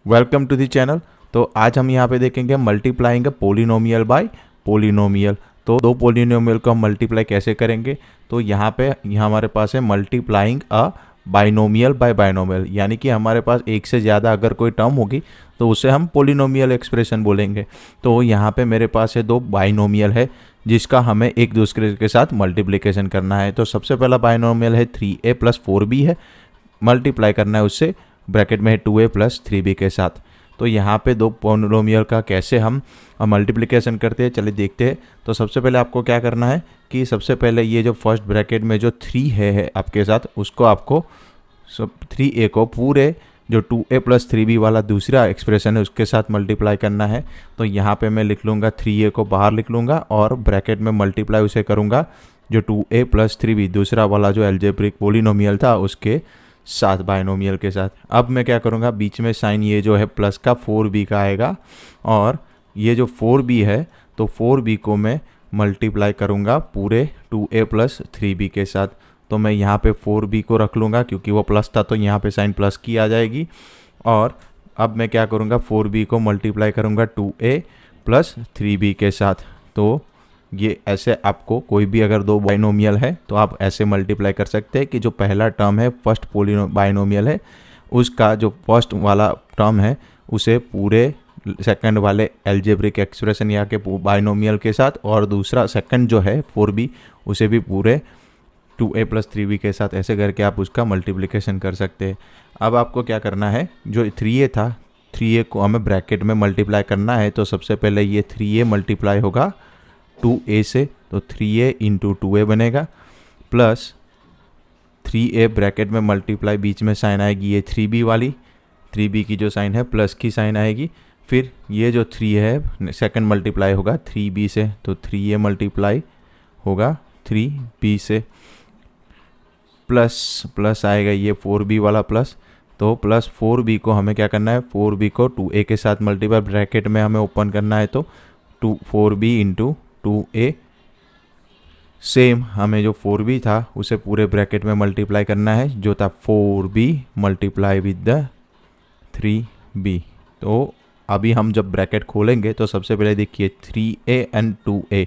Welcome to the channel. तो आज हम यहाँ पे देखेंगे मल्टीप्लाइंग पोलिनोमियल बाय पोलिनोमियल। तो दो पोलिनोमियल को हम मल्टीप्लाई कैसे करेंगे। तो यहाँ हमारे पास है मल्टीप्लाइंग अ बाइनोमियल बाय बाइनोमियल, यानी कि हमारे पास एक से ज़्यादा अगर कोई टर्म होगी तो उसे हम पोलिनोमियल एक्सप्रेशन बोलेंगे। तो यहाँ पे मेरे पास है दो बाइनोमियल है जिसका हमें एक दूसरे के साथ मल्टीप्लिकेशन करना है। तो सबसे पहला बाइनोमियल है 3a + 4b है, मल्टीप्लाई करना है उससे ब्रैकेट में है 2a + 3b के साथ। तो यहाँ पे दो पोलिनोमियल का कैसे हम मल्टीप्लिकेशन करते हैं चलिए देखते हैं। तो सबसे पहले आपको क्या करना है कि सबसे पहले ये जो फर्स्ट ब्रैकेट में जो 3 है आपके साथ, उसको आपको 3a को पूरे जो 2a + 3b वाला दूसरा एक्सप्रेशन है उसके साथ मल्टीप्लाई करना है। तो यहाँ पे मैं लिख लूँगा 3a को बाहर लिख लूँगा और ब्रैकेट में मल्टीप्लाई उसे करूँगा जो 2a + 3b दूसरा वाला जो एल्जेब्रिक पोलिनोमियल था उसके साथ, बाइनोमियल के साथ। अब मैं क्या करूँगा, बीच में साइन ये जो है प्लस का 4b का आएगा और ये जो 4b है तो 4b को मैं मल्टीप्लाई करूँगा पूरे 2a + 3b के साथ। तो मैं यहाँ पे 4b को रख लूँगा क्योंकि वो प्लस था तो यहाँ पे साइन प्लस की आ जाएगी। और अब मैं क्या करूँगा, 4b को मल्टीप्लाई करूँगा 2a + 3b के साथ। तो ये ऐसे आपको कोई भी अगर दो बाइनोमियल है तो आप ऐसे मल्टीप्लाई कर सकते हैं कि जो पहला टर्म है फर्स्ट बाइनोमियल है उसका जो फर्स्ट वाला टर्म है उसे पूरे सेकंड वाले एल्जेब्रिक एक्सप्रेशन या के बाइनोमियल के साथ, और दूसरा सेकंड जो है 4b उसे भी पूरे 2a + 3b के साथ, ऐसे करके आप उसका मल्टीप्लिकेशन कर सकते हैं। अब आपको क्या करना है, जो 3a था 3a को हमें ब्रैकेट में मल्टीप्लाई करना है। तो सबसे पहले ये 3a मल्टीप्लाई होगा 2a से, तो 3a × 2a बनेगा प्लस 3a ब्रैकेट में मल्टीप्लाई, बीच में साइन आएगी ये 3b वाली, 3b की जो साइन है प्लस की साइन आएगी। फिर ये जो 3 है सेकंड मल्टीप्लाई होगा 3b से, तो 3a मल्टीप्लाई होगा 3b से प्लस आएगा ये 4b वाला प्लस, तो प्लस 4b को हमें क्या करना है, 4b को 2a के साथ मल्टीप्लाई ब्रैकेट में हमें ओपन करना है। तो 4b × 2a, सेम हमें जो 4b था उसे पूरे ब्रैकेट में मल्टीप्लाई करना है जो था 4b multiply with the 3b। तो अभी हम जब ब्रैकेट खोलेंगे तो सबसे पहले देखिए 3a and 2a,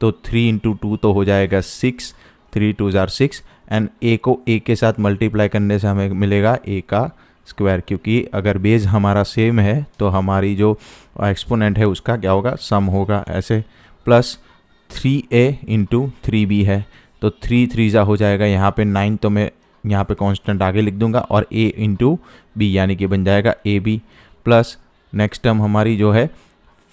तो 3 × 2 तो हो जाएगा 6, 3 2 = 6 एंड a को a के साथ मल्टीप्लाई करने से हमें मिलेगा a का स्क्वायर, क्योंकि अगर बेस हमारा सेम है तो हमारी जो एक्सपोनेंट है उसका क्या होगा, सम होगा ऐसे। प्लस 3a × 3b है, तो 3 3 हो जाएगा यहाँ पे 9, तो मैं यहाँ पे कांस्टेंट आगे लिख दूंगा और a × b यानी कि बन जाएगा ab। प्लस नेक्स्ट टर्म हमारी जो है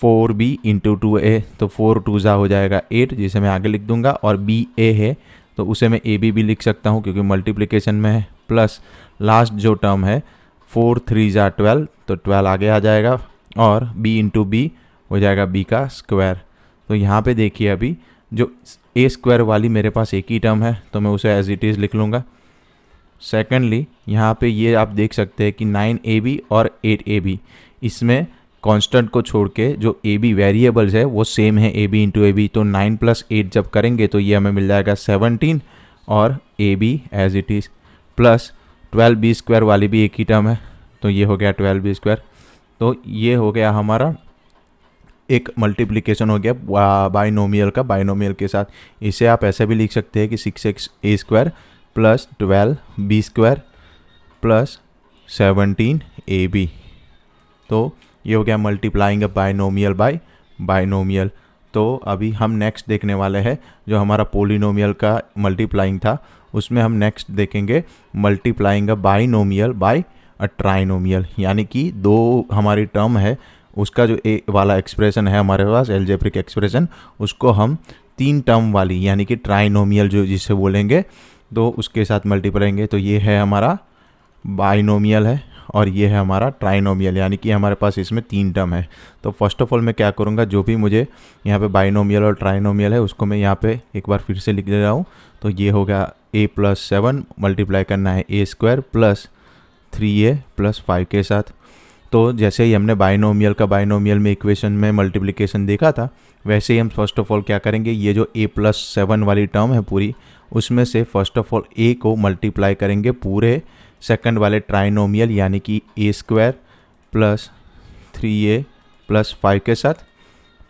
4b × 2a, तो 4 2 हो जाएगा 8 जिसे मैं आगे लिख दूंगा, और b a है तो उसे मैं ab भी लिख सकता हूँ क्योंकि मल्टीप्लिकेशन में है। प्लस लास्ट जो टर्म है 4 3 12, तो 12 आगे आ जाएगा और b × b हो जाएगा b का स्क्वायर। तो यहाँ पे देखिए अभी जो a स्क्वायर वाली मेरे पास एक ही टर्म है तो मैं उसे एज इट इज़ लिख लूँगा। सेकेंडली यहाँ पे ये आप देख सकते हैं कि 9ab और 8ab, इसमें कांस्टेंट को छोड़ के जो ab वेरिएबल्स है वो सेम है ab × ab, तो 9 + 8 जब करेंगे तो ये हमें मिल जाएगा 17 और ab as it is. Plus 12b² वाली भी एक ही टर्म है तो ये हो गया 12b²। तो ये हो गया हमारा एक मल्टीप्लिकेशन हो गया बाइनोमियल का बाइनोमियल के साथ। इसे आप ऐसे भी लिख सकते हैं कि 6a² + 12b² + 17ab। तो ये हो गया मल्टीप्लाइंग अ बाइनोमियल बाय बाइनोमियल। तो अभी हम नेक्स्ट देखने वाले हैं जो हमारा पोलिनोमियल का मल्टीप्लाइंग था, उसमें हम नेक्स्ट देखेंगे मल्टीप्लाइंग अ बाइनोमियल बाय अ ट्राइनोमियल, यानी कि दो हमारी टर्म है उसका जो ए वाला एक्सप्रेशन है हमारे पास एल्जेब्रिक एक्सप्रेशन, उसको हम 3 टर्म वाली यानी कि ट्राइनोमियल जो जिसे बोलेंगे तो उसके साथ मल्टीप्लाई करेंगे। तो ये है हमारा बाइनोमियल है और ये है हमारा ट्राइनोमियल, यानी कि हमारे पास इसमें 3 टर्म है। तो फर्स्ट ऑफ ऑल मैं क्या करूँगा, जो भी मुझे यहाँ पे बाइनोमियल और ट्राइनोमियल है उसको मैं यहाँ पे एक बार फिर से लिख दे रहा हूँ। तो ये हो गया a + 7 मल्टीप्लाई करना है a² + 3a + 5 के साथ। तो जैसे ही हमने बाइनोमियल का बाइनोमियल में इक्वेशन में मल्टीप्लिकेशन देखा था, वैसे ही हम फर्स्ट ऑफ ऑल क्या करेंगे, ये जो a + 7 वाली टर्म है पूरी, उसमें से फर्स्ट ऑफ ऑल a को मल्टीप्लाई करेंगे पूरे सेकंड वाले ट्राइनोमियल यानी कि a² प्लस 3a प्लस 5 के साथ,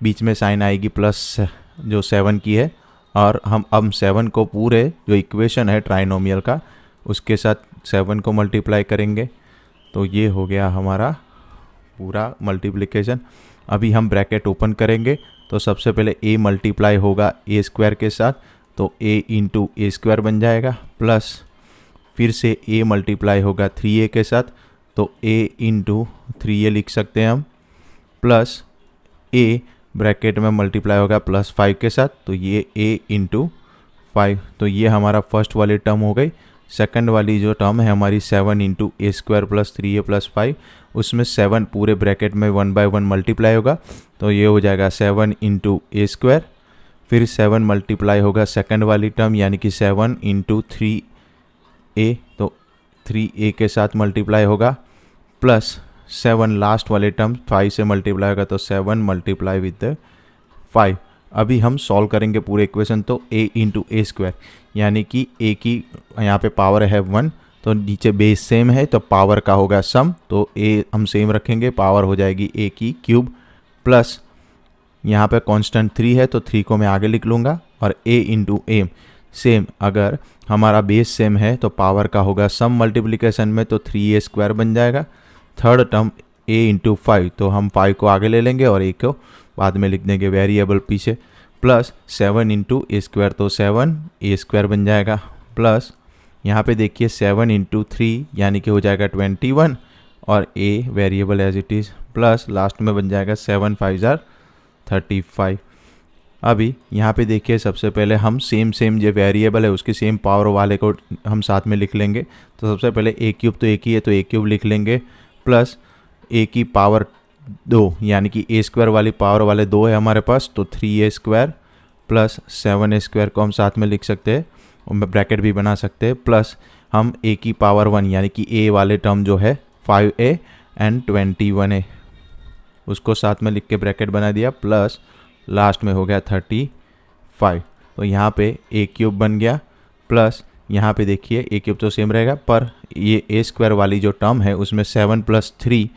बीच में साइन आएगी प्लस जो 7 की है, और हम अब 7 को पूरे जो इक्वेशन है ट्राइनोमियल का उसके साथ 7 को मल्टीप्लाई करेंगे। तो ये हो गया हमारा पूरा मल्टीप्लिकेशन। अभी हम ब्रैकेट ओपन करेंगे तो सबसे पहले a मल्टीप्लाई होगा a स्क्वायर के साथ, तो a इंटू ए स्क्वायर बन जाएगा, प्लस फिर से a मल्टीप्लाई होगा 3a के साथ, तो a इंटू 3a लिख सकते हैं हम, प्लस a ब्रैकेट में मल्टीप्लाई होगा प्लस 5 के साथ, तो ये a इंटू 5। तो ये हमारा फर्स्ट वाली टर्म हो गई। सेकंड वाली जो टर्म है हमारी 7 इंटू ए स्क्वायर प्लस 3a प्लस 5, उसमें 7 पूरे ब्रैकेट में 1 बाय 1 मल्टीप्लाई होगा, तो ये हो जाएगा 7 इंटू ए स्क्वायर। फिर 7 मल्टीप्लाई होगा सेकंड वाली टर्म यानी कि 7 इंटू 3a, तो 3a के साथ मल्टीप्लाई होगा, प्लस 7 लास्ट वाले टर्म 5 से मल्टीप्लाई होगा, तो 7 मल्टीप्लाई विद 5। अभी हम सॉल्व करेंगे पूरे इक्वेशन, तो a इंटू ए स्क्वायर यानी कि a की यहाँ पे पावर है 1, तो नीचे बेस सेम है तो पावर का होगा सम, तो a हम सेम रखेंगे, पावर हो जाएगी a की क्यूब, प्लस यहाँ पे कांस्टेंट 3 है तो 3 को मैं आगे लिख लूँगा, और a इंटू a सेम, अगर हमारा बेस सेम है तो पावर का होगा सम मल्टीप्लिकेशन में, तो 3a स्क्वायर बन जाएगा। थर्ड टर्म a इंटू 5, तो हम 5 को आगे ले लेंगे और a को बाद में लिख देंगे वेरिएबल पीछे, प्लस 7 इंटू ए स्क्वायर, तो 7 ए स्क्वायर बन जाएगा, प्लस यहाँ पे देखिए 7 इंटू 3 यानी कि हो जाएगा 21, और a variable as it is, plus last में बन जाएगा 7 5 35। अभी यहाँ पे देखिए सबसे पहले हम सेम जो वेरिएबल है उसकी सेम पावर वाले को हम साथ में लिख लेंगे। तो सबसे पहले a क्यूब तो एक ही है तो a क्यूब लिख लेंगे, प्लस a की पावर 2 यानी कि a स्क्वायर वाली पावर वाले 2 है हमारे पास, तो 3a square plus 7a square को हम साथ में लिख सकते हैं और ब्रैकेट भी बना सकते हैं, प्लस हम a की पावर 1 यानी कि a वाले टर्म जो है 5a एंड 21a उसको साथ में लिख के ब्रैकेट बना दिया, प्लस लास्ट में हो गया 35। तो यहाँ पे a क्यूब बन गया, प्लस यहाँ पे देखिए a क्यूब तो सेम रहेगा, पर ये a स्क्वायर वाली जो टर्म है उसमें 7 प्लस 3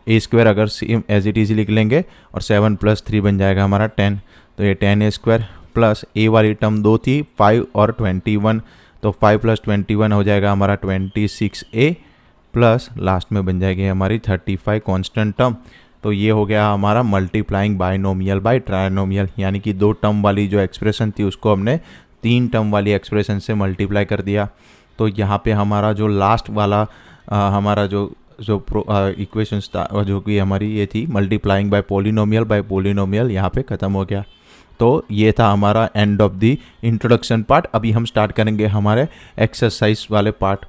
a स्क्वायर अगर सेम एज इट इज लिख लेंगे और 7 प्लस 3 बन जाएगा हमारा 10, तो ये 10a स्क्वायर, प्लस a वाली टर्म 2 थी 5 और 21, तो 5 प्लस 21 हो जाएगा हमारा 26a, प्लस लास्ट में बन जाएगी हमारी 35 कांस्टेंट टर्म। तो ये हो गया हमारा मल्टीप्लाइंग बाइनोमियल बाय ट्राइनोमियल, यानी कि 2 टर्म वाली जो एक्सप्रेशन थी उसको हमने 3 टर्म वाली एक्सप्रेशन से मल्टीप्लाई कर दिया। तो यहाँ पे हमारा जो लास्ट वाला हमारा जो इक्वेशंस था जो कि हमारी ये थी मल्टीप्लाइंग बाय पोलिनोमियल यहाँ पे ख़त्म हो गया। तो ये था हमारा end of the introduction part. अभी हम स्टार्ट करेंगे हमारे एक्सरसाइज वाले पार्ट।